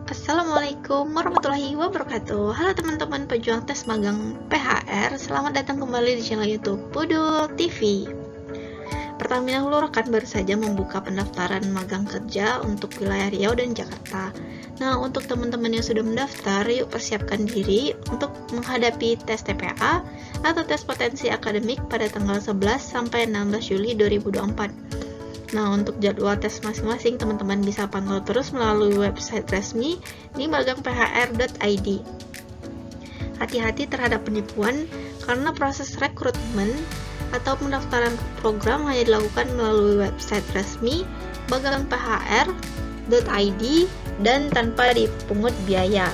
Assalamualaikum warahmatullahi wabarakatuh. Halo teman-teman pejuang tes magang PHR, selamat datang kembali di channel YouTube Pudul TV. Pertama dahulu rekan baru saja membuka pendaftaran magang kerja untuk wilayah Riau dan Jakarta. Nah, untuk teman-teman yang sudah mendaftar, yuk persiapkan diri untuk menghadapi tes TPA atau tes potensi akademik pada tanggal 11 sampai 16 Juli 2024. Nah, untuk jadwal tes masing-masing, teman-teman bisa pantau terus melalui website resmi di magangphr.id. Hati-hati terhadap penipuan, karena proses rekrutmen atau pendaftaran program hanya dilakukan melalui website resmi magangphr.id dan tanpa dipungut biaya.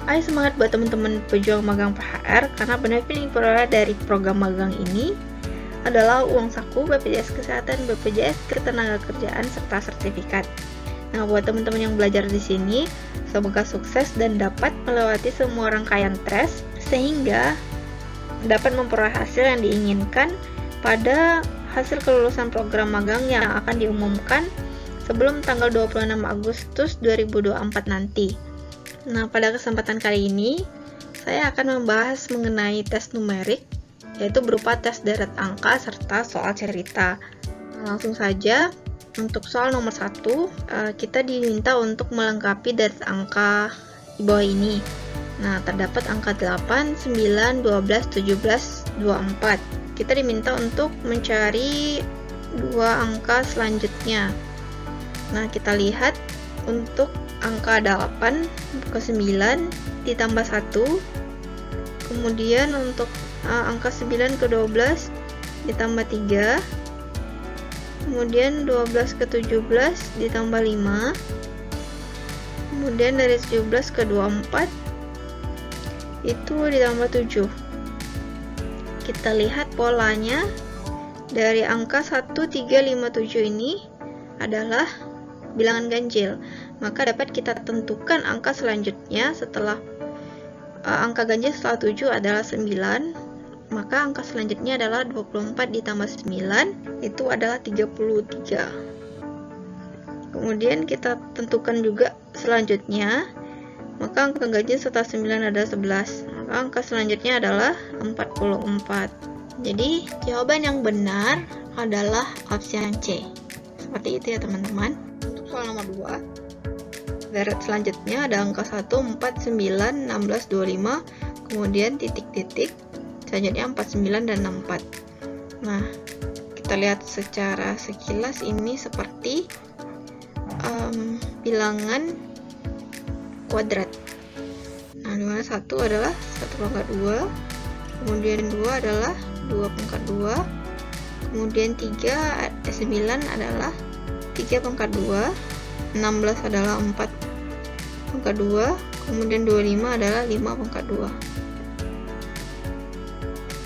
Ayo semangat buat teman-teman pejuang magang PHR, karena benefit yang diperoleh dari program magang ini adalah uang saku, BPJS Kesehatan, BPJS Ketenagakerjaan, serta sertifikat. Nah, buat teman-teman yang belajar di sini, semoga sukses dan dapat melewati semua rangkaian tes sehingga dapat memperoleh hasil yang diinginkan pada hasil kelulusan program magang yang akan diumumkan sebelum tanggal 26 Agustus 2024 nanti. Nah, pada kesempatan kali ini, saya akan membahas mengenai tes numerik, yaitu berupa tes deret angka serta soal cerita. Langsung saja, untuk soal nomor 1, kita diminta untuk melengkapi deret angka di bawah ini. Nah, terdapat angka 8, 9, 12, 17, 24. Kita diminta untuk mencari dua angka selanjutnya. Nah, kita lihat untuk angka 8 ke 9 ditambah 1. Kemudian untuk angka 9 ke 12 ditambah 3, kemudian 12 ke 17 ditambah 5, kemudian dari 17 ke 24 itu ditambah 7. Kita lihat polanya, dari angka 1, 3, 5, 7 ini adalah bilangan ganjil, maka dapat kita tentukan angka selanjutnya setelah angka ganjil setelah 7 adalah 9. Maka angka selanjutnya adalah 24 ditambah 9, itu adalah 33. Kemudian kita tentukan juga selanjutnya, maka angka ganjil setelah 9 adalah 11. Maka angka selanjutnya adalah 44. Jadi jawaban yang benar adalah opsi yang C. Seperti itu ya teman-teman. Untuk soal nomor 2, deret selanjutnya ada angka 1, 4, 9, 16, 25, kemudian titik-titik, selanjutnya 49 dan 64. Nah, kita lihat secara sekilas ini seperti bilangan kuadrat. Nah, dimana 1 adalah 1 pangkat 2, kemudian 2 adalah 2 pangkat 2, kemudian 9 adalah 3 pangkat 2, 16 adalah 4 pangkat 2, kemudian 25 adalah 5 pangkat 2.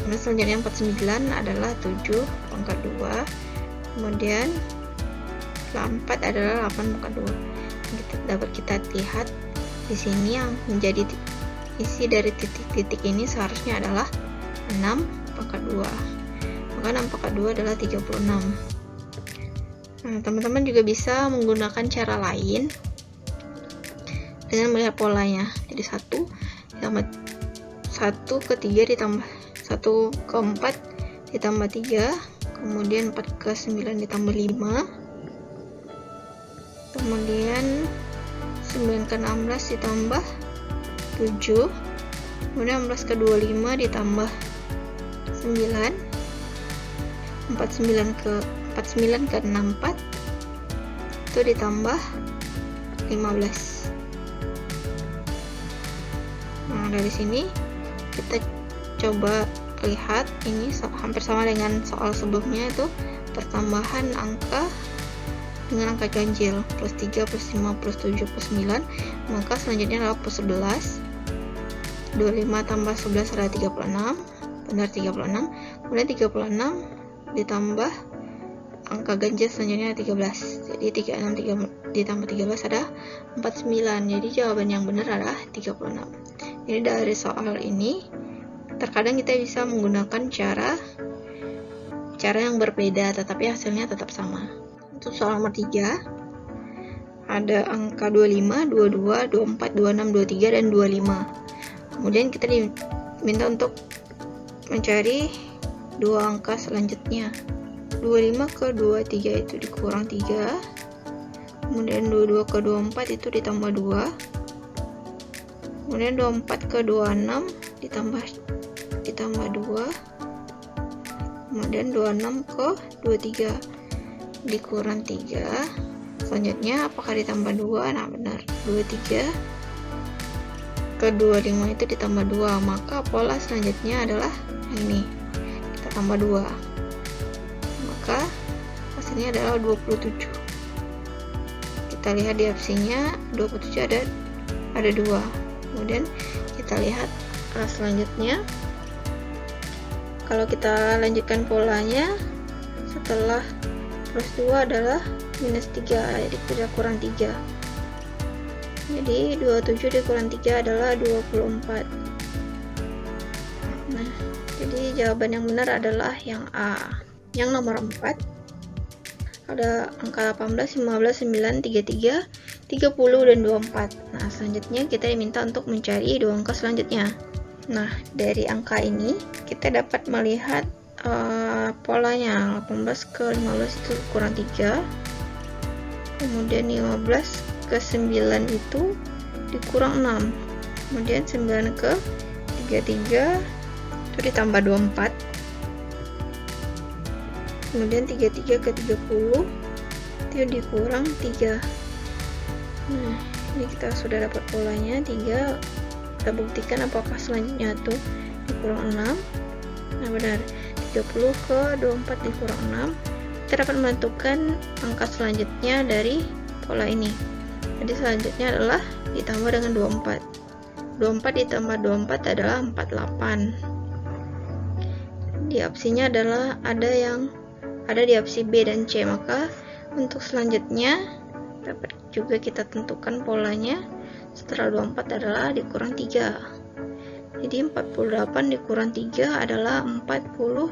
Kemudian selanjutnya 49 adalah 7 pangkat 2, kemudian 4 adalah 8 pangkat 2. Dapat kita lihat di sini yang menjadi isi dari titik-titik ini seharusnya adalah 6 pangkat 2. Maka 6 pangkat 2 adalah 36. Nah, teman-teman juga bisa menggunakan cara lain dengan melihat polanya. Jadi 1 ditambah 1 ke 3 ditambah 1 ke 4 ditambah 3, kemudian 4 ke 9 ditambah 5, kemudian 9 ke 16 ditambah 7, kemudian 16 ke 25 ditambah 9, 49 ke 64 itu ditambah 15. Nah, dari sini kita coba lihat, ini hampir sama dengan soal sebelumnya, itu pertambahan angka dengan angka ganjil, plus 3, plus 5, plus 7, plus 9, maka selanjutnya adalah plus 11. 25 tambah 11 adalah 36, benar 36, kemudian 36 ditambah angka ganjil selanjutnya 13, jadi 36 ditambah 13 adalah 49, jadi jawaban yang benar adalah 36. Jadi dari soal ini, terkadang kita bisa menggunakan cara yang berbeda, tetapi hasilnya tetap sama. Untuk soal nomor 3, ada angka 25, 22, 24, 26, 23, dan 25. Kemudian kita diminta untuk mencari dua angka selanjutnya. 25 ke 23 itu dikurang 3, kemudian 22 ke 24 itu ditambah 2, kemudian 24 ke 26 ditambah 2, kemudian 26 ke 23 dikurang 3. Selanjutnya apakah ditambah 2? Nah benar, 23 ke 25 itu ditambah 2, maka pola selanjutnya adalah ini, kita tambah 2, maka hasilnya adalah 27. Kita lihat di opsinya 27 ada 2. Kemudian kita lihat selanjutnya, kalau kita lanjutkan polanya, setelah plus 2 adalah minus 3, jadi kita kurang 3. Jadi 27 dikurang 3 adalah 24. Nah, jadi jawaban yang benar adalah yang A. Yang nomor 4 ada angka 18, 15, 9, 33, 30, dan 24. Nah, selanjutnya kita diminta untuk mencari dua angka selanjutnya. Nah, dari angka ini kita dapat melihat polanya. 18 ke 15 itu kurang 3, kemudian 15 ke 9 itu dikurang 6, kemudian 9 ke 33 itu ditambah 24, kemudian 33 ke 30 itu dikurang 3. Nah, ini kita sudah dapat polanya 3. Kita buktikan apakah selanjutnya tuh dikurang 6. Nah benar, 30 ke 24 dikurang 6. Kita dapat menentukan angka selanjutnya dari pola ini. Jadi selanjutnya adalah ditambah dengan 24. 24 ditambah 24 adalah 48. Di opsinya adalah ada di opsi B dan C, maka untuk selanjutnya dapat juga kita tentukan polanya. Setelah 24 adalah dikurang 3. Jadi 48 dikurang 3 adalah 45.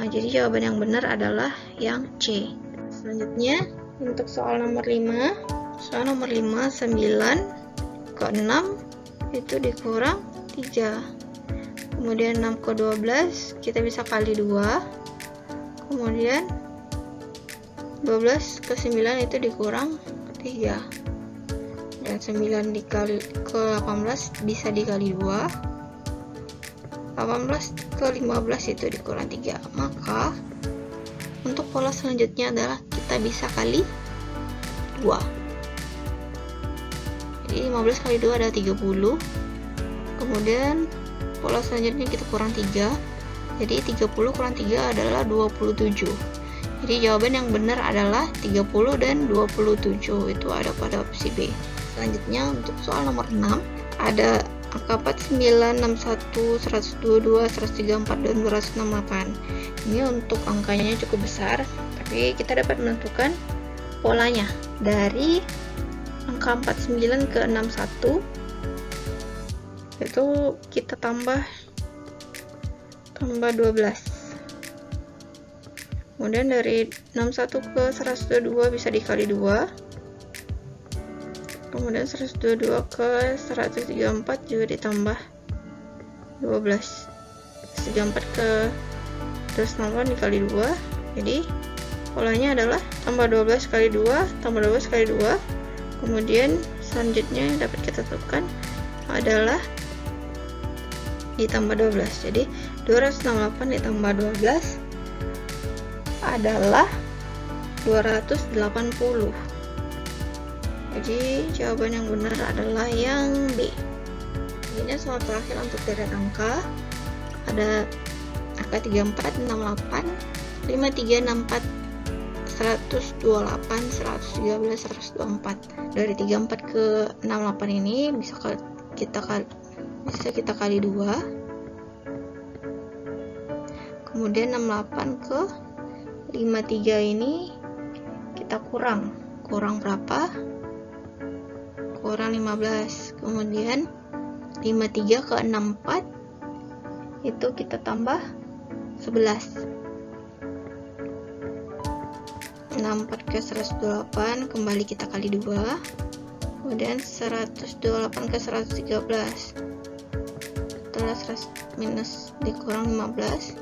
Jadi jawaban yang benar adalah yang C. Selanjutnya untuk soal nomor 5. Soal nomor 5, 9 ke 6 itu dikurang 3. Kemudian 6 ke 12 kita bisa kali 2. Kemudian 12 ke 9 itu dikurang 3. Dan 9 dikali ke 18 bisa dikali 2. 18 ke 15 itu dikurang 3. Maka untuk pola selanjutnya adalah kita bisa kali 2. Jadi 15 kali 2 adalah 30. Kemudian pola selanjutnya kita kurang 3. Jadi 30 kurang 3 adalah 27. Jadi jawaban yang benar adalah 30 dan 27. Itu ada pada opsi B. Selanjutnya untuk soal nomor 6 ada angka 49, 61, 122, 134, dan 268. Ini untuk angkanya cukup besar, tapi kita dapat menentukan polanya. Dari angka 49 ke 61 itu kita tambah 12. Kemudian dari 61 ke 122 bisa dikali 2. Kemudian 122 ke 134 juga ditambah 12. 134 ke 268 dikali 2. Jadi polanya adalah tambah 12 kali 2 tambah 12 kali 2. Kemudian selanjutnya yang dapat kita tentukan adalah ditambah 12. Jadi 268 ditambah 12 adalah 280. Jadi jawaban yang benar adalah yang B. Ini soal terakhir untuk deret angka. Ada angka 34, 68, 53, 64, 128, 113, 124. Dari 34 ke 68 ini bisa kita kali 2. Kemudian 68 ke 53 ini kita kurang berapa? Kurang 15. Kemudian 53 ke 64 itu kita tambah 11. 64 ke 128 kembali kita kali 2, kemudian 128 ke 113 setelah 100 minus dikurang 15,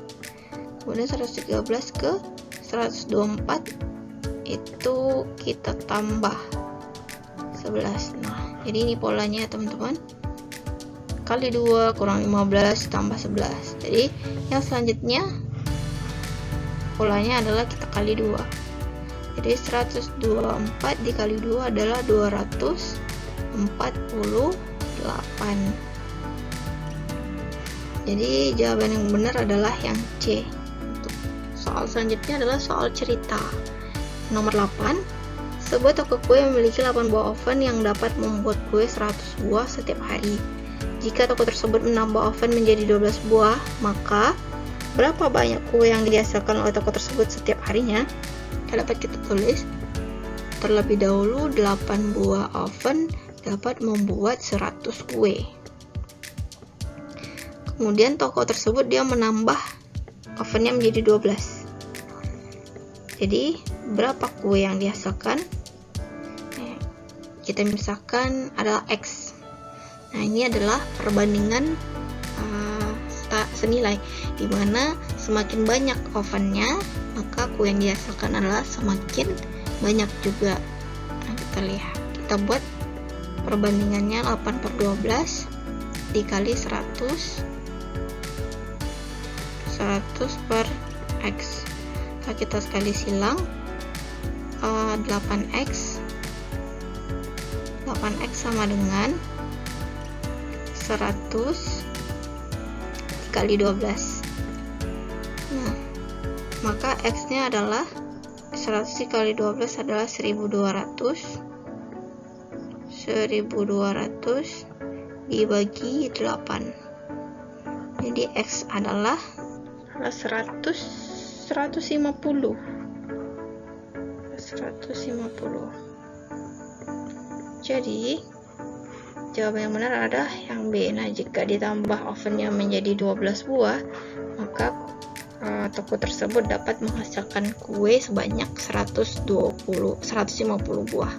kemudian 113 ke 124 itu kita tambah 11. Nah, jadi ini polanya ya teman-teman, kali 2 kurang 15 tambah 11. Jadi yang selanjutnya polanya adalah kita kali 2. Jadi 124 dikali 2 adalah 248. Jadi jawaban yang benar adalah yang C. Untuk soal selanjutnya adalah soal cerita. Nomor 8. Sebuah toko kue memiliki 8 buah oven yang dapat membuat kue 100 buah setiap hari. Jika toko tersebut menambah oven menjadi 12 buah, maka berapa banyak kue yang dihasilkan oleh toko tersebut setiap harinya? Dapat kita tulis terlebih dahulu 8 buah oven dapat membuat 100 kue. Kemudian toko tersebut dia menambah ovennya menjadi 12. Jadi berapa kue yang dihasilkan? Kita misalkan adalah X. Nah, ini adalah perbandingan senilai, dimana semakin banyak ovennya maka kue yang dihasilkan adalah semakin banyak juga. Nah, kita lihat, kita buat perbandingannya 8/12 dikali 100 per X. Nah, kita sekali silang 8X sama dengan 100 dikali 12. Nah, maka X nya adalah 100 dikali 12 adalah 1200 dibagi 8. Jadi X adalah 150. Jadi jawaban yang benar adalah yang B. Nah, jika ditambah ovennya menjadi 12 buah, maka toko tersebut dapat menghasilkan kue sebanyak 150 buah.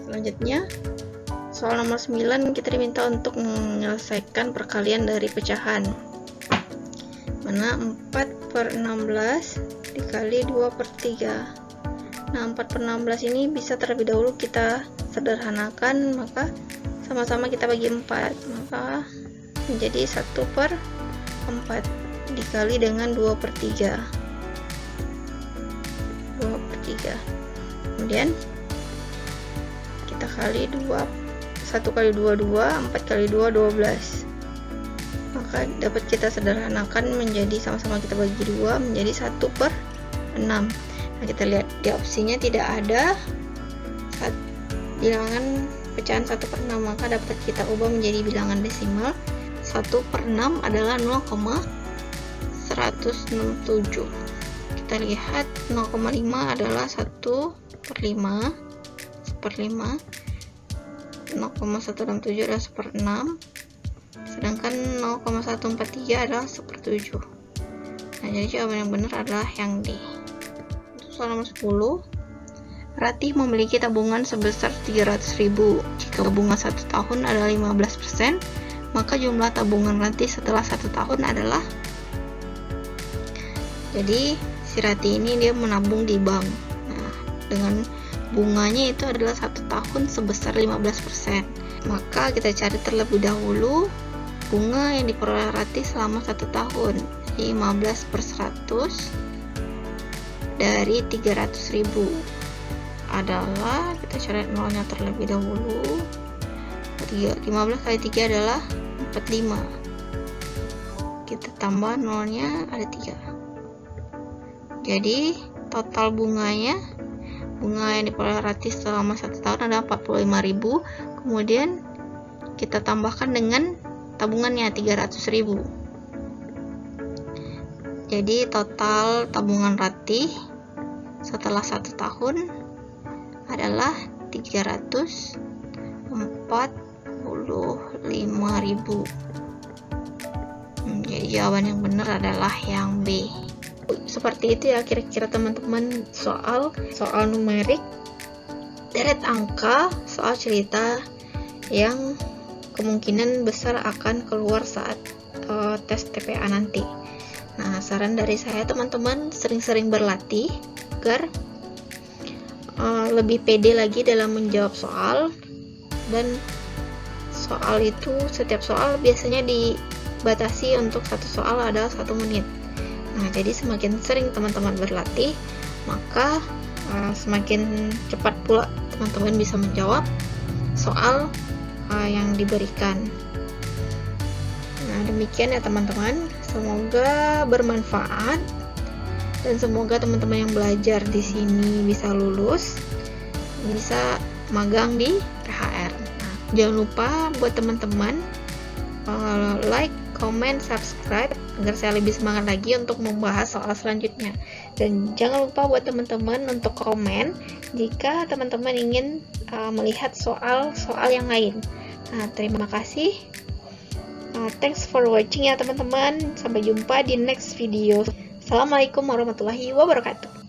Selanjutnya, soal nomor 9, kita diminta untuk menyelesaikan perkalian dari pecahan. Mana 4/16 dikali 2/3. Nah, 4/16 ini bisa terlebih dahulu kita sederhanakan, maka sama-sama kita bagi 4, maka menjadi 1/4 dikali dengan 2/3. Kemudian kita kali 2, 1 kali 2 2, 4 kali 2 12. Maka dapat kita sederhanakan menjadi sama-sama kita bagi 2 menjadi 1/6. Nah, kita lihat di opsinya tidak ada bilangan pecahan 1/6, maka dapat kita ubah menjadi bilangan desimal. 1/6 adalah 0,167. Kita lihat 0,5 adalah 1/5, 0,167 adalah 1/6, sedangkan 0,143 adalah 1/7. Nah, jadi jawaban yang benar adalah yang D. Soal nomor 10. Ratih memiliki tabungan sebesar 300.000. Jika bunga 1 tahun adalah 15%, maka jumlah tabungan Ratih setelah 1 tahun adalah. Jadi si Ratih ini dia menabung di bank. Nah, dengan bunganya itu adalah 1 tahun sebesar 15%. Maka kita cari terlebih dahulu bunga yang diperoleh Ratih selama 1 tahun. Jadi 15/100 dari 300.000 adalah, kita cari nolnya terlebih dahulu. 15 kali 3 adalah 45. Kita tambah nolnya ada 3. Jadi total bunga yang diperoleh Ratih selama 1 tahun adalah 45.000. Kemudian kita tambahkan dengan tabungannya 300.000. Jadi total tabungan Ratih setelah 1 tahun adalah 345.000. Jadi jawaban yang benar adalah yang B. seperti itu ya kira-kira teman-teman, soal numerik, deret angka, soal cerita yang kemungkinan besar akan keluar saat tes TPA nanti. Nah, saran dari saya teman-teman sering-sering berlatih agar lebih pede lagi dalam menjawab soal, dan soal itu setiap soal biasanya dibatasi untuk satu soal adalah 1 menit. Nah, jadi semakin sering teman-teman berlatih, maka semakin cepat pula teman-teman bisa menjawab soal yang diberikan. Nah, demikian ya teman-teman. Semoga bermanfaat dan semoga teman-teman yang belajar di sini bisa lulus, bisa magang di PHR. Nah, jangan lupa buat teman-teman like, comment, subscribe agar saya lebih semangat lagi untuk membahas soal selanjutnya. Dan jangan lupa buat teman-teman untuk komen jika teman-teman ingin melihat soal-soal yang lain. Nah, terima kasih. Thanks for watching ya teman-teman. Sampai jumpa di next video. Assalamualaikum warahmatullahi wabarakatuh.